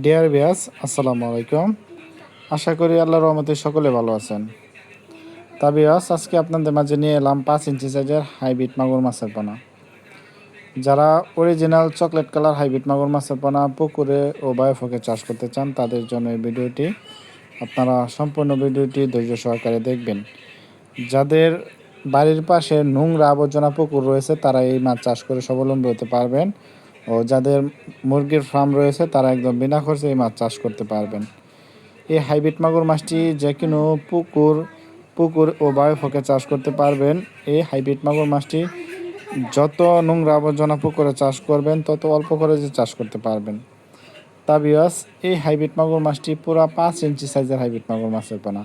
Dear viewers, আসসালামু আলাইকুম। আশা করি আল্লাহর রহমতে সকলে ভালো আছেন। তা ভিউয়ার্স, আজকে আপনাদের মাঝে নিয়ে এলাম 5 ইঞ্চি সাইজের হাইব্রিড মাগুর মাছের পোনা। যারা অরিজিনাল চকলেট কালার হাইব্রিড মাগুর মাছের পোনা পুকুরে ও বায়োফকে চাষ করতে চান, তাদের জন্য এই ভিডিওটি। আপনারা সম্পূর্ণ ভিডিওটি ধৈর্য সহকারে দেখবেন। যাদের বাড়ির পাশে নোংরা আবর্জনা পুকুর রয়েছে, তারা এই মাছ চাষ করে স্বাবলম্বী হতে পারবেন। ও যাদের মুরগির ফার্ম রয়েছে, তারা একদম বিনা খরচে এই মাছ চাষ করতে পারবেন। এই হাইব্রিড মাগুর মাছটি যে কোনো পুকুর ও বায়োফকে চাষ করতে পারবেন। এই হাইব্রিড মাগুর মাছটি যত নোংরা আবর্জনা পুকুরে চাষ করবেন, তত অল্প খরচে চাষ করতে পারবেন। তা ভিউয়ার্স, এই হাইব্রিড মাগুর মাছটি পুরা 5 ইঞ্চি সাইজের হাইব্রিড মাগুর মাছের পোনা।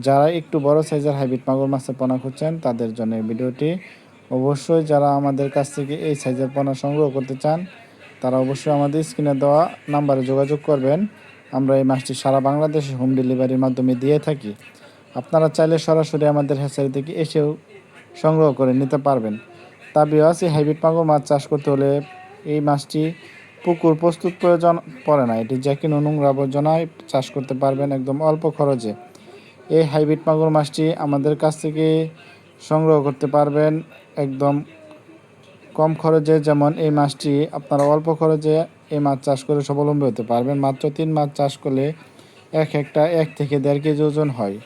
যারা একটু বড় সাইজের হাইব্রিড মাগুর মাছের পোনা খুঁজছেন, তাদের জন্য এই ভিডিওটি। অবশ্যই যারা আমাদের কাছ থেকে এই সাইজের পোনা সংগ্রহ করতে চান, তারা অবশ্যই আমাদের স্ক্রিনে দেওয়া নাম্বারে যোগাযোগ করবেন। আমরা এই মাছটি সারা বাংলাদেশে হোম ডেলিভারির মাধ্যমে দিয়ে থাকি। আপনারা চাইলে সরাসরি আমাদের হ্যাচারি থেকে এসেও সংগ্রহ করে নিতে পারবেন। তা ভিউয়ার্স, এই হাইব্রিড মাগুর মাছ চাষ করতে হলে এই মাছটি পুকুর প্রস্তুত প্রয়োজন পড়ে না। এটি যে কোনো নোংরা আবর্জনায় চাষ করতে পারবেন একদম অল্প খরচে। এই হাইব্রিড মাগুর মাছটি আমাদের কাছ থেকে সংগ্রহ করতে পারবেন একদম কম খরচে। যেমন এই মাছটি আপনারা অল্প খরচে এই মাছ চাষ করে স্বাবলম্বী হতে পারবেন। মাত্র 3 মাছ চাষ করলে একটা 1 থেকে 1.5 কেজি ওজন হয়।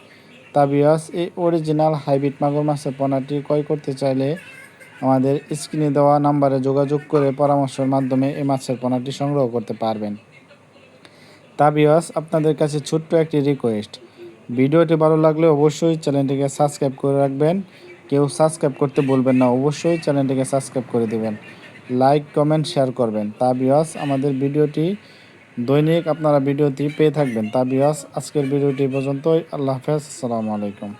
তা ভিউয়ার্স, এই অরিজিনাল হাইব্রিড মাগুর মাছের পোনাটি ক্রয় করতে চাইলে আমাদের স্ক্রিনে দেওয়া নাম্বারে যোগাযোগ করে পরামর্শের মাধ্যমে এই মাছের পোনাটি সংগ্রহ করতে পারবেন। তা ভিউয়ার্স, আপনাদের কাছে ছোট্ট একটি রিকোয়েস্ট, ভিডিওটি ভালো লাগলে অবশ্যই চ্যানেলটিকে সাবস্ক্রাইব করে রাখবেন। কেউ সাবস্ক্রাইব করতে বলবেন না, অবশ্যই চ্যানেলটিকে সাবস্ক্রাইব করে দেবেন। লাইক, কমেন্ট, শেয়ার করবেন। তা ভিউয়ার্স, আমাদের ভিডিওটি দৈনিক আপনারা ভিডিওটি পেয়ে থাকবেন। তা ভিউয়ার্স, আজকের ভিডিওটি পর্যন্তই। আল্লাহ হাফেজ, আসসালামু আলাইকুম।